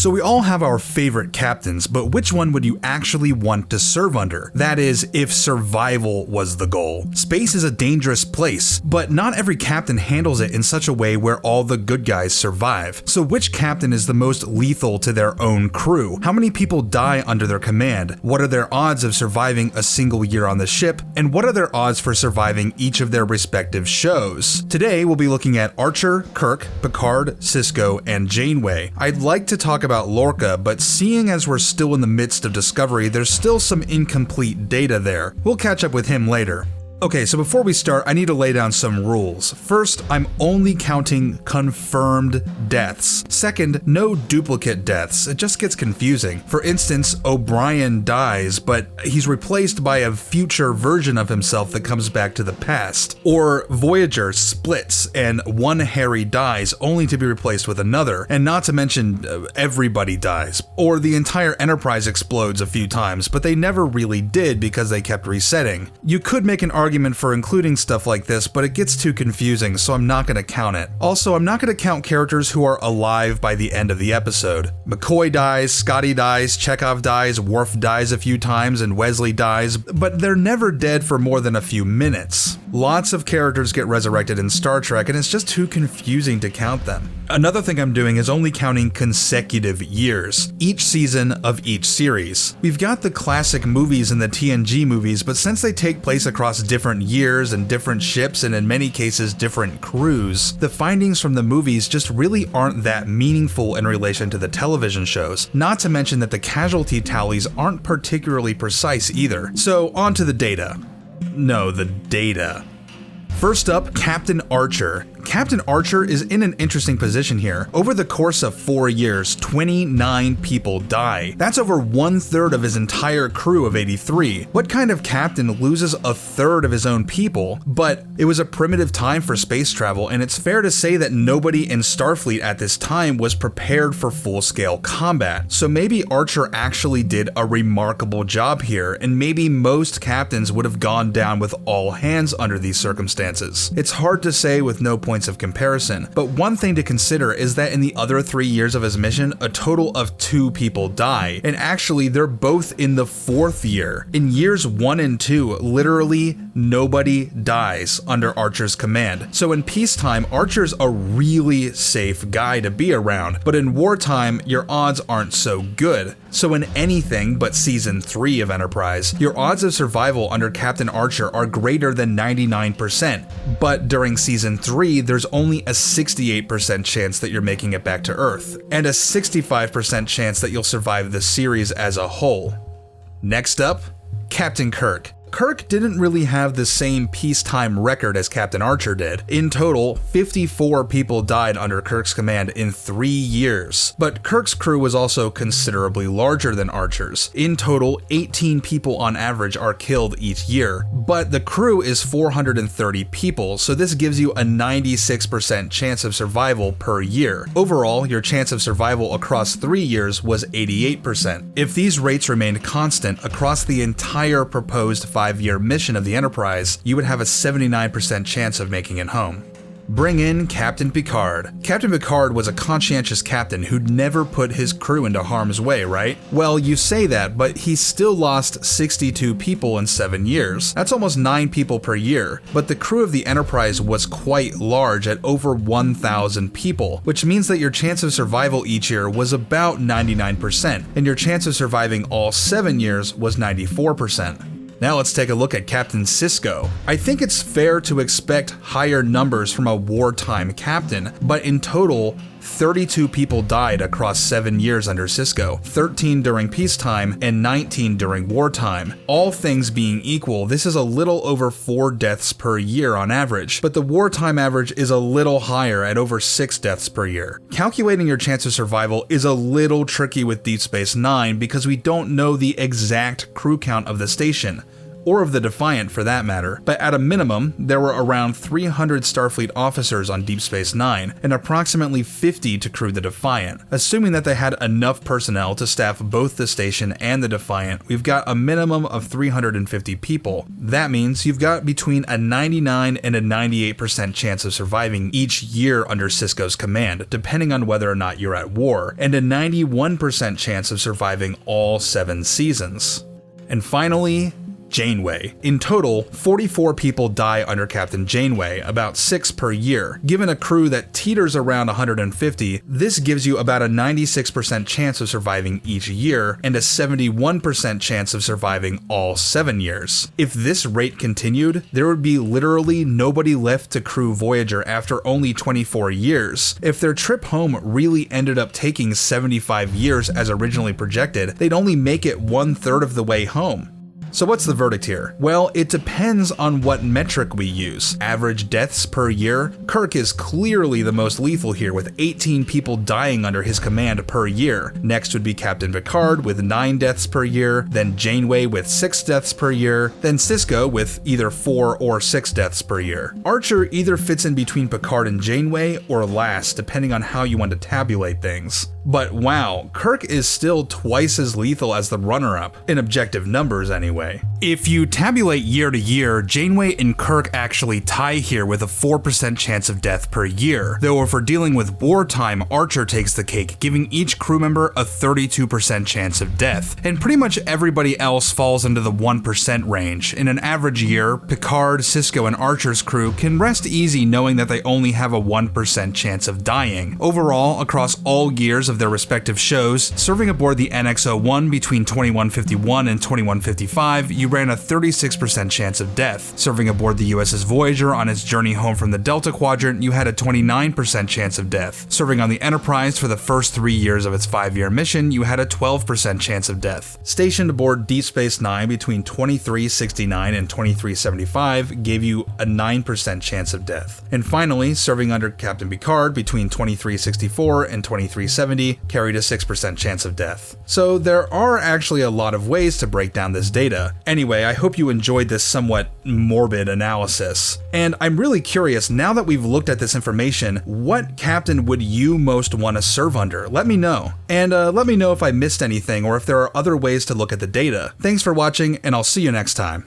So we all have our favorite captains, but which one would you actually want to serve under? That is, if survival was the goal. Space is a dangerous place, but not every captain handles it in such a way where all the good guys survive. So which captain is the most lethal to their own crew? How many people die under their command? What are their odds of surviving a single year on the ship? And what are their odds for surviving each of their respective shows? Today we'll be looking at Archer, KIRK, PICARD, SISKO, and JANEWAY. I'd like to talk about Lorca, but seeing as we're still in the midst of Discovery, there's still some incomplete data there. We'll catch up with him later. Okay, so before we start, I need to lay down some rules. First, I'm only counting confirmed deaths. Second, no duplicate deaths. It just gets confusing. For instance, O'Brien dies, but he's replaced by a future version of himself that comes back to the past. Or Voyager splits and one Harry dies only to be replaced with another, and not to mention everybody dies. Or the entire Enterprise explodes a few times, but they never really did because they kept resetting. You could make an argument for including stuff like this, but it gets too confusing, so I'm not going to count it. Also, I'm not going to count characters who are alive by the end of the episode. McCoy dies, Scotty dies, Chekhov dies, Worf dies a few times, and Wesley dies, but they're never dead for more than a few minutes. Lots of characters get resurrected in Star Trek, and it's just too confusing to count them. Another thing I'm doing is only counting consecutive years, each season of each series. We've got the classic movies and the TNG movies, but since they take place across different years and different ships and in many cases different crews, the findings from the movies just really aren't that meaningful in relation to the television shows, not to mention that the casualty tallies aren't particularly precise either. So on to the data. No, the data. First up, Captain Archer. Captain Archer is in an interesting position here. Over the course of 4 years, 29 people die. That's over 1/3 of his entire crew of 83. What kind of captain loses 1/3 of his own people? But it was a primitive time for space travel, and it's fair to say that nobody in Starfleet at this time was prepared for full-scale combat. So maybe Archer actually did a remarkable job here, and maybe most captains would have gone down with all hands under these circumstances. It's hard to say with no points of comparison, but one thing to consider is that in the other 3 years of his mission, a total of 2 people die, and actually they're both in the 4th year. In years 1 and 2, literally nobody dies under Archer's command. So in peacetime, Archer's a really safe guy to be around, but in wartime, your odds aren't so good. So in anything but season 3 of Enterprise, your odds of survival under Captain Archer are greater than 99%, but during season 3, there's only a 68% chance that you're making it back to Earth, and a 65% chance that you'll survive the series as a whole. Next up, Captain KIRK. KIRK didn't really have the same peacetime record as Captain Archer did. In total, 54 people died under KIRK's command in 3 years. But KIRK's crew was also considerably larger than Archer's. In total, 18 people on average are killed each year. But the crew is 430 people, so this gives you a 96% chance of survival per year. Overall, your chance of survival across 3 years was 88%. If these rates remained constant across the entire proposed 5-year mission of the Enterprise, you would have a 79% chance of making it home. Bring in Captain Picard. Captain Picard was a conscientious captain who'd never put his crew into harm's way, right? Well, you say that, but he still lost 62 people in 7 years. That's almost 9 people per year. But the crew of the Enterprise was quite large at over 1,000 people, which means that your chance of survival each year was about 99%, and your chance of surviving all 7 years was 94%. Now let's take a look at Captain SISKO. I think it's fair to expect higher numbers from a wartime captain, but in total, 32 people died across 7 years under SISKO, 13 during peacetime and 19 during wartime. All things being equal, this is a little over 4 deaths per year on average, but the wartime average is a little higher at over 6 deaths per year. Calculating your chance of survival is a little tricky with Deep Space Nine because we don't know the exact crew count of the station. or of the Defiant for that matter, but at a minimum, there were around 300 Starfleet officers on Deep Space Nine, and approximately 50 to crew the Defiant. Assuming that they had enough personnel to staff both the station and the Defiant, we've got a minimum of 350 people. That means you've got between a 99 and a 98% chance of surviving each year under SISKO's command, depending on whether or not you're at war, and a 91% chance of surviving all 7 seasons. And finally, Janeway. In total, 44 people die under Captain Janeway, about 6 per year. Given a crew that teeters around 150, this gives you about a 96% chance of surviving each year, and a 71% chance of surviving all 7 years. If this rate continued, there would be literally nobody left to crew Voyager after only 24 years. If their trip home really ended up taking 75 years as originally projected, they'd only make it 1/3 of the way home. So what's the verdict here? Well, it depends on what metric we use. Average deaths per year? Kirk is clearly the most lethal here, with 18 people dying under his command per year. Next would be Captain PICARD with 9 deaths per year, then Janeway with 6 deaths per year, then SISKO with either 4 or 6 deaths per year. Archer either fits in between PICARD and Janeway, or last, depending on how you want to tabulate things. But wow, Kirk is still twice as lethal as the runner-up, in objective numbers anyway. If you tabulate year to year, Janeway and Kirk actually tie here with a 4% chance of death per year, though if we're dealing with wartime, Archer takes the cake, giving each crew member a 32% chance of death, and pretty much everybody else falls into the 1% range. In an average year, PICARD, SISKO, and Archer's crew can rest easy knowing that they only have a 1% chance of dying. Overall, across all years of their respective shows, serving aboard the NX-01 between 2151 and 2155, you ran a 36% chance of death. Serving aboard the USS Voyager on its journey home from the Delta Quadrant, you had a 29% chance of death. Serving on the Enterprise for the first 3 years of its 5-year mission, you had a 12% chance of death. Stationed aboard Deep Space Nine between 2369 and 2375 gave you a 9% chance of death. And finally, serving under Captain PICARD between 2364 and 2370 carried a 6% chance of death. So there are actually a lot of ways to break down this data. Anyway, I hope you enjoyed this somewhat morbid analysis. And I'm really curious, now that we've looked at this information, what captain would you most want to serve under? Let me know. And let me know if I missed anything or if there are other ways to look at the data. Thanks for watching, and I'll see you next time.